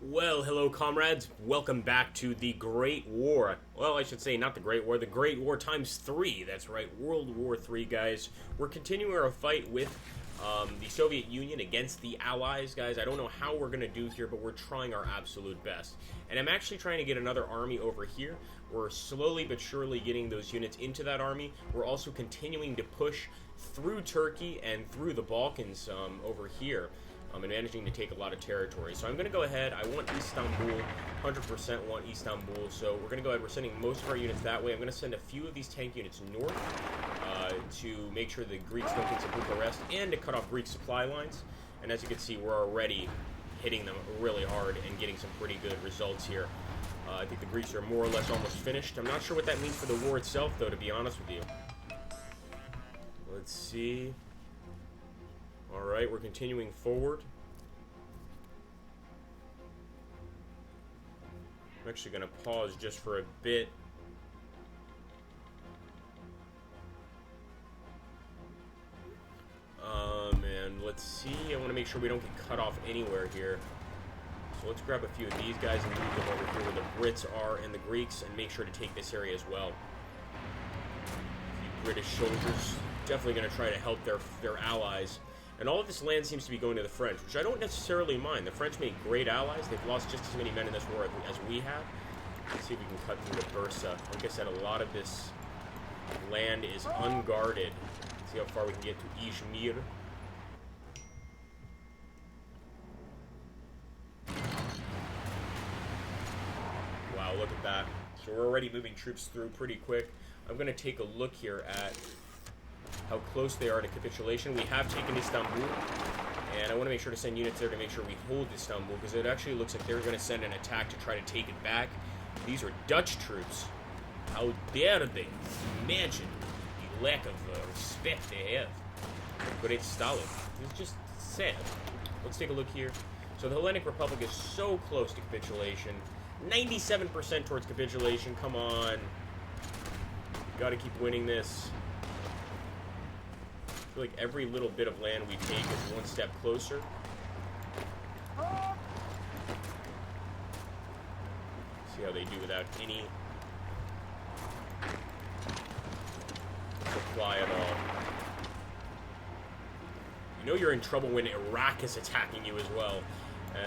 Well, hello, comrades. Welcome back to the Great War. Well, I should say not the Great War, the Great War times 3. That's right, World War III, guys. We're continuing our fight with the Soviet Union against the Allies, guys. I don't know how we're going to do here, but we're trying our absolute best. And I'm actually trying to get another army over here. We're slowly but surely getting those units into that army. We're also continuing to push through Turkey and through the Balkans over here. And managing to take a lot of territory. So I'm going to go ahead. I want Istanbul. 100% want Istanbul. So we're going to go ahead. We're sending most of our units that way. I'm going to send a few of these tank units north to make sure the Greeks don't get to Bucharest and to cut off Greek supply lines. And as you can see, we're already hitting them really hard and getting some pretty good results here. I think the Greeks are more or less almost finished. I'm not sure what that means for the war itself, though, to be honest with you. Let's see. Alright, we're continuing forward. I'm actually going to pause just for a bit. And let's see. I want to make sure we don't get cut off anywhere here. So let's grab a few of these guys and move them over here where the Brits are and the Greeks and make sure to take this area as well. A few British soldiers. Definitely going to try to help their allies. And all of this land seems to be going to the French, which I don't necessarily mind. The French make great allies. They've lost just as many men in this war as we have. Let's see if we can cut through to Bursa. Like I said, a lot of this land is unguarded. Let's see how far we can get to Izmir. Wow, look at that. So we're already moving troops through pretty quick. I'm going to take a look here at how close they are to capitulation. We have taken Istanbul, and I want to make sure to send units there to make sure we hold Istanbul, because it actually looks like they're going to send an attack to try to take it back. These are Dutch troops. How dare they? Imagine the lack of respect they have. Great Stalin. It's just sad. Let's take a look here. So the Hellenic Republic is so close to capitulation. 97% towards capitulation. Come on. Got to keep winning this. I feel like every little bit of land we take is one step closer. See how they do without any supply at all. You know you're in trouble when Iraq is attacking you as well.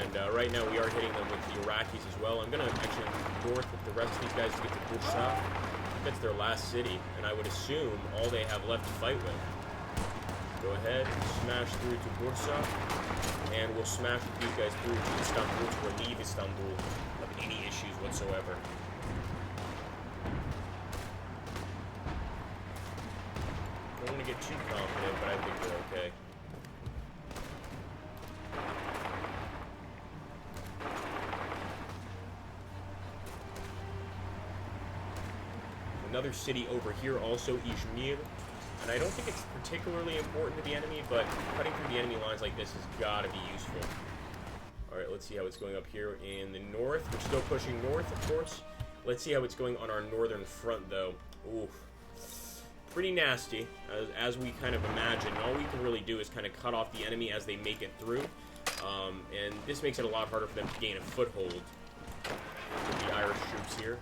And right now we are hitting them with the Iraqis as well. I'm going to actually move north with the rest of these guys to get to Bursa. That's their last city, and I would assume all they have left to fight with. Go ahead, smash through to Bursa, and we'll smash with these guys through to Istanbul to relieve Istanbul of any issues whatsoever. I don't want to get too confident, but I think we're okay. Another city over here, also Izmir. And I don't think it's particularly important to the enemy, but cutting through the enemy lines like this has got to be useful. Alright, let's see how it's going up here in the north. We're still pushing north, of course. Let's see how it's going on our northern front, though. Oof. Pretty nasty, as we kind of imagine. All we can really do is kind of cut off the enemy as they make it through. And this makes it a lot harder for them to gain a foothold. With the Irish troops here.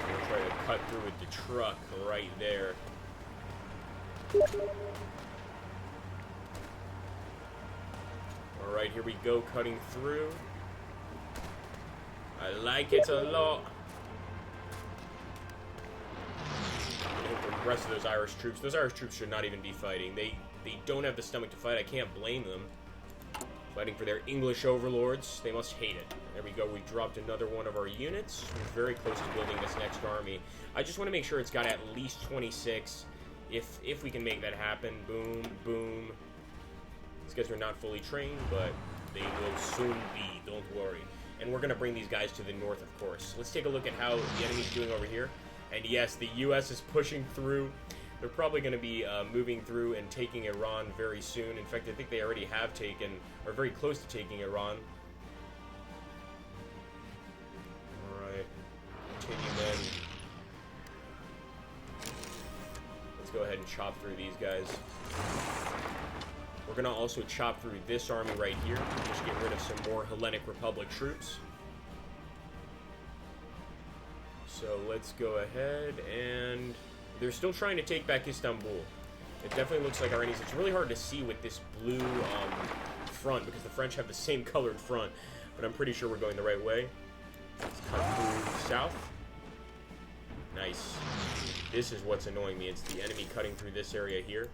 We're going to try to cut through with the truck right there. Alright, here we go, cutting through. I like it a lot. The rest of those Irish troops should not even be fighting. They don't have the stomach to fight. I can't blame them. Fighting for their English overlords. They must hate it. There we go. We dropped another one of our units. We're very close to building this next army. I just want to make sure it's got at least 26. If we can make that happen. Boom, boom. These guys are not fully trained, but they will soon be. Don't worry. And we're going to bring these guys to the north, of course. Let's take a look at how the enemy's doing over here. And yes, the U.S. is pushing through. They're probably going to be moving through and taking Iran very soon. In fact, I think they already have taken, or very close to taking Iran. Alright. Continue then. Let's go ahead and chop through these guys. We're going to also chop through this army right here. Just get rid of some more Hellenic Republic troops. So let's go ahead and... They're still trying to take back Istanbul. It definitely looks like Iranians. It's really hard to see with this blue front because the French have the same colored front. But I'm pretty sure we're going the right way. Let's cut through south. Nice. This is what's annoying me. It's the enemy cutting through this area here.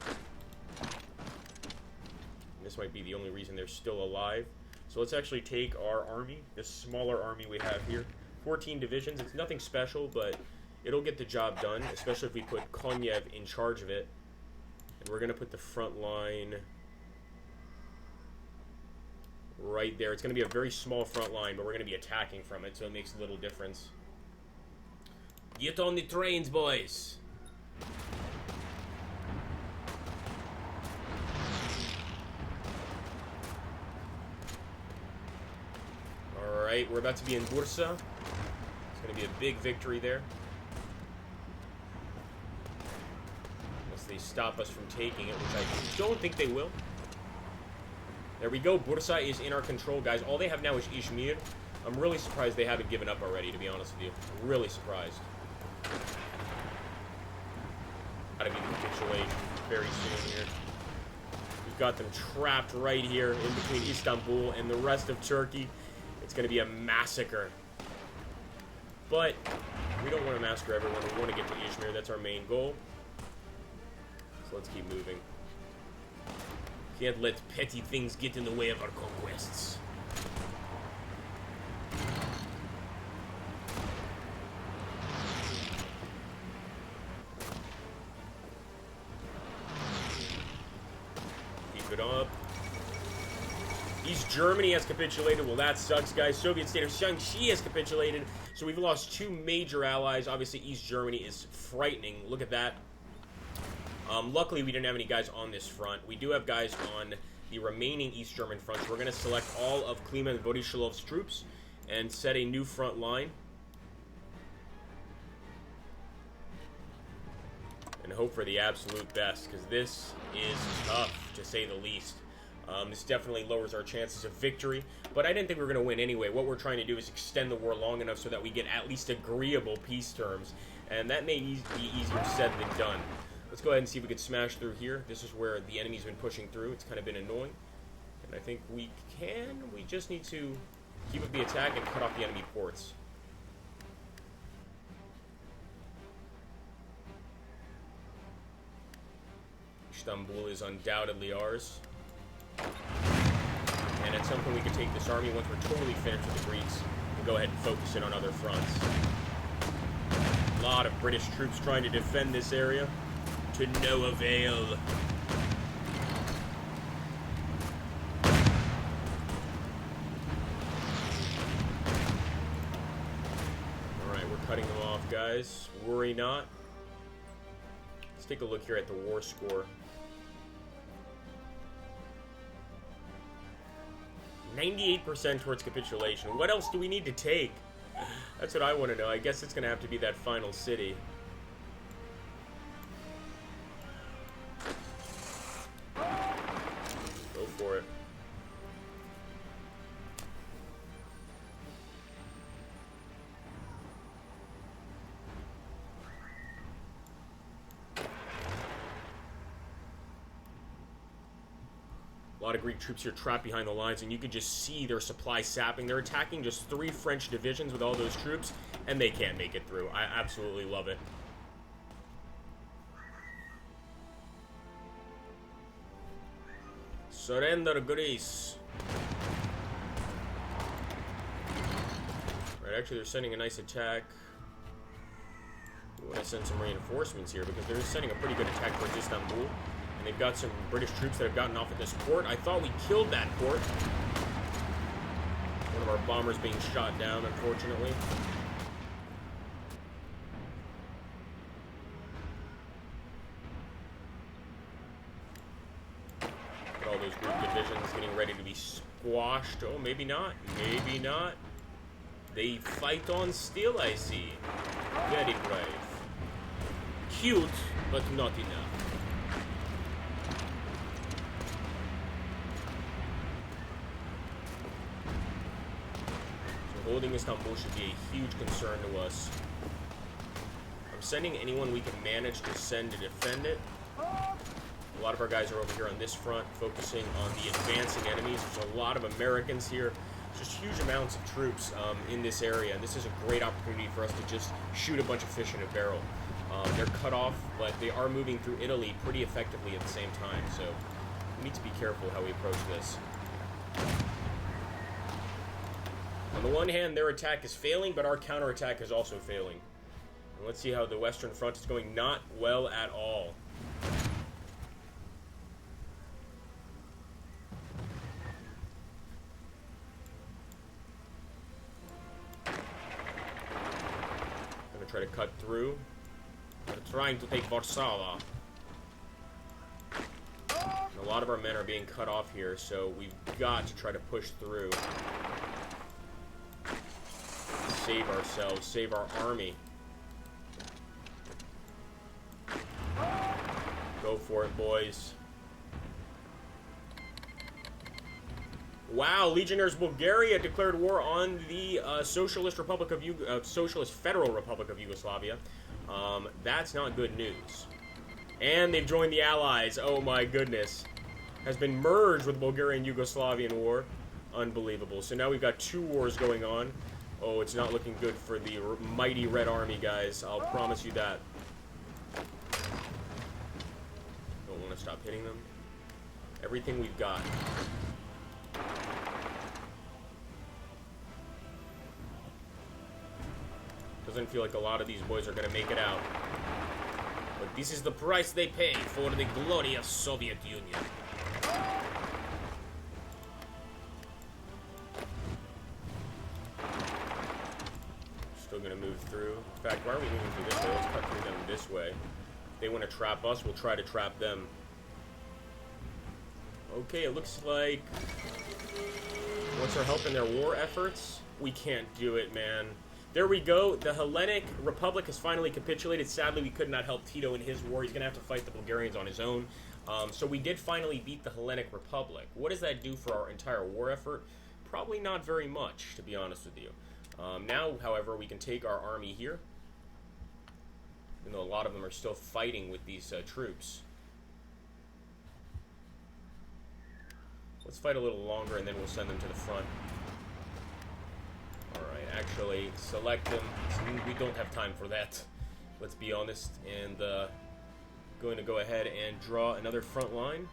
This might be the only reason they're still alive. So let's actually take our army, this smaller army we have here. 14 divisions. It's nothing special, but it'll get the job done, especially if we put Konyev in charge of it. And we're going to put the front line right there. It's going to be a very small front line, but we're going to be attacking from it, so it makes little difference. Get on the trains, boys! Alright, we're about to be in Bursa. It's going to be a big victory there. Unless they stop us from taking it, which I don't think they will. There we go. Bursa is in our control, guys. All they have now is Izmir. I'm really surprised they haven't given up already, to be honest with you. Really surprised. Gotta be the capitulation very soon here. We've got them trapped right here in between Istanbul and the rest of Turkey. It's going to be a massacre. But we don't want to massacre everyone. We want to get to Izmir. That's our main goal. So let's keep moving. Can't let petty things get in the way of our conquests. Keep it up. East Germany has capitulated. Well, that sucks, guys. Soviet state of Shaanxi has capitulated. So we've lost two major allies. Obviously, East Germany is frightening. Look at that. Luckily, we didn't have any guys on this front. We do have guys on the remaining East German front. So we're going to select all of Kliman Voroshillov's troops and set a new front line. And hope for the absolute best, because this is tough, to say the least. This definitely lowers our chances of victory, but I didn't think we were going to win anyway. What we're trying to do is extend the war long enough so that we get at least agreeable peace terms, and that may be easier said than done. Let's go ahead and see if we can smash through here. This is where the enemy's been pushing through. It's kind of been annoying, and I think we can. We just need to keep up the attack and cut off the enemy ports. Istanbul is undoubtedly ours. And at some point we can take this army once we're totally finished with the Greeks and go ahead and focus it on other fronts. A lot of British troops trying to defend this area to no avail. Alright, we're cutting them off, guys. Worry not. Let's take a look here at the war score. 98% towards capitulation. What else do we need to take? That's what I want to know. I guess it's going to have to be that final city. Go for it. A lot of Greek troops here trapped behind the lines, and you can just see their supply sapping. They're attacking just 3 French divisions with all those troops, and they can't make it through. I absolutely love it. Surrender, Greece. Right, actually, they're sending a nice attack. We want to send some reinforcements here, because they're sending a pretty good attack towards Istanbul. And they've got some British troops that have gotten off at this port. I thought we killed that port. One of our bombers being shot down, unfortunately. Got all those Greek divisions getting ready to be squashed. Oh, maybe not. Maybe not. They fight on still, I see. Very brave. Cute, but not enough. Holding Istanbul should be a huge concern to us. I'm sending anyone we can manage to send to defend it. A lot of our guys are over here on this front, focusing on the advancing enemies. There's a lot of Americans here. Just huge amounts of troops in this area, and this is a great opportunity for us to just shoot a bunch of fish in a barrel. They're cut off, but they are moving through Italy pretty effectively at the same time, so we need to be careful how we approach this. On the one hand, their attack is failing, but our counterattack is also failing. And let's see how the Western Front is going. Not well at all. Try to cut through. They're trying to take Warsaw. A lot of our men are being cut off here, so we've got to try to push through. Save ourselves, save our army. Go for it, boys. Wow, Legionnaires Bulgaria declared war on the Socialist Federal Republic of Yugoslavia. That's not good news. And they've joined the Allies. Oh my goodness. Has been merged with the Bulgarian-Yugoslavian War. Unbelievable. So now we've got two wars going on. Oh, it's not looking good for the mighty Red Army, guys. I'll promise you that. Don't want to stop hitting them. Everything we've got. Doesn't feel like a lot of these boys are going to make it out. But this is the price they pay for the glorious Soviet Union. Still going to move through. In fact, why are we moving through this way? Let's cut through them this way. If they want to trap us, we'll try to trap them. Okay, it looks like... What's our help in their war efforts? We can't do it, man. There we go. The Hellenic Republic has finally capitulated. Sadly, we could not help Tito in his war. He's going to have to fight the Bulgarians on his own. So we did finally beat the Hellenic Republic. What does that do for our entire war effort? Probably not very much, to be honest with you. Now, however, we can take our army here. Even though a lot of them are still fighting with these troops. Let's fight a little longer, and then we'll send them to the front. Alright, actually, select them. We don't have time for that. Let's be honest. And going to go ahead and draw another front line.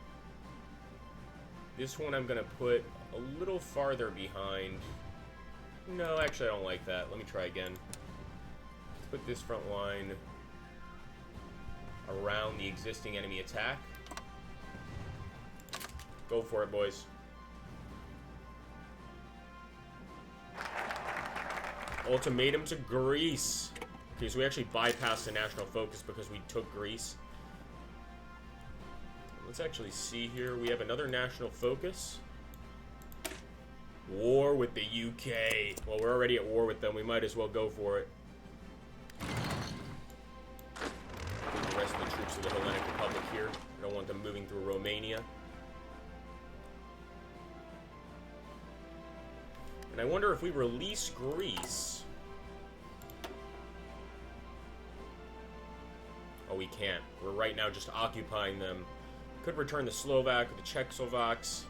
This one I'm going to put a little farther behind. No, actually I don't like that. Let me try again. Let's put this front line around the existing enemy attack. Go for it, boys. Ultimatum to Greece. Okay, so we actually bypassed the national focus because we took Greece. Let's actually see here. We have another national focus. War with the UK. Well, we're already at war with them. We might as well go for it. Put the rest of the troops of the Hellenic Republic here. I don't want them moving through Romania. And I wonder if we release Greece. Oh, we can't. We're right now just occupying them. Could return the Slovak or the Czechoslovaks.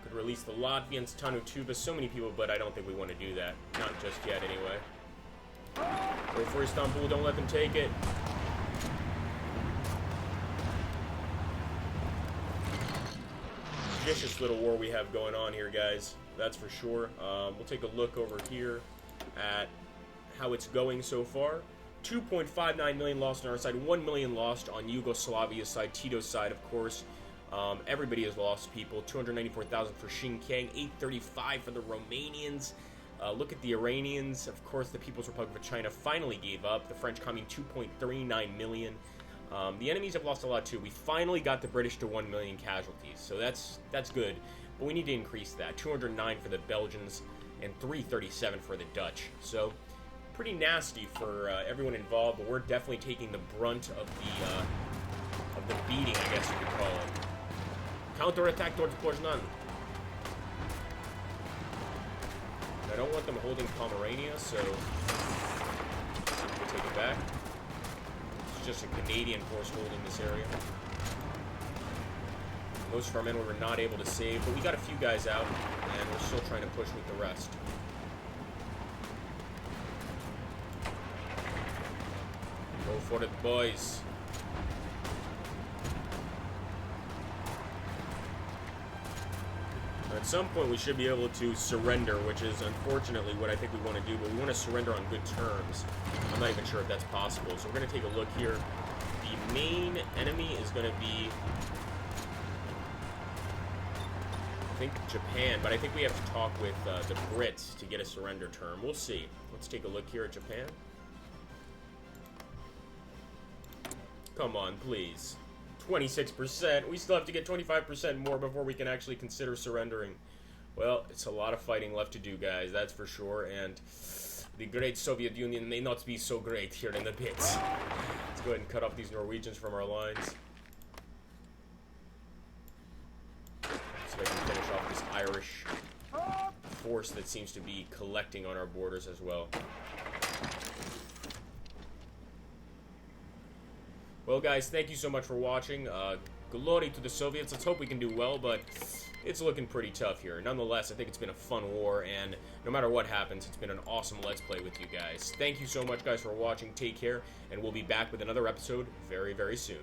Could release the Latvians, Tanutuba, so many people, but I don't think we want to do that. Not just yet, anyway. Go for Istanbul, don't let them take it. Vicious little war we have going on here, guys. That's for sure. We'll take a look over here at how it's going so far. 2.59 million lost on our side, 1 million lost on Yugoslavia's side, Tito's side, of course. Everybody has lost people. 294,000 for Xinjiang, 835 for the Romanians. Look at the Iranians. Of course, the People's Republic of China finally gave up. The French coming 2.39 million. The enemies have lost a lot too. We finally got the British to 1 million casualties, so that's good. But we need to increase that. 209 for the Belgians and 337 for the Dutch. So pretty nasty for everyone involved. But we're definitely taking the brunt of the beating, I guess you could call it. Counterattack towards Poznan. don't want them holding Pomerania, so we'll take it back. It's just a Canadian force holding this area. Most of our men were not able to save, but we got a few guys out, and we're still trying to push with the rest. Go for it, boys. At some point, we should be able to surrender, which is unfortunately what I think we want to do, but we want to surrender on good terms. I'm not even sure if that's possible, so we're going to take a look here. The main enemy is going to be, I think, Japan, but I think we have to talk with the Brits to get a surrender term. We'll see. Let's take a look here at Japan. Come on, please. 26%. We still have to get 25% more before we can actually consider surrendering. Well, it's a lot of fighting left to do, guys, that's for sure, and the great Soviet Union may not be so great here in the pits. Let's go ahead and cut off these Norwegians from our lines. So I can finish off this Irish force that seems to be collecting on our borders as well. Well, guys, thank you so much for watching. Glory to the Soviets. Let's hope we can do well, but it's looking pretty tough here. Nonetheless, I think it's been a fun war, and no matter what happens, it's been an awesome Let's Play with you guys. Thank you so much, guys, for watching. Take care, and we'll be back with another episode very, very soon.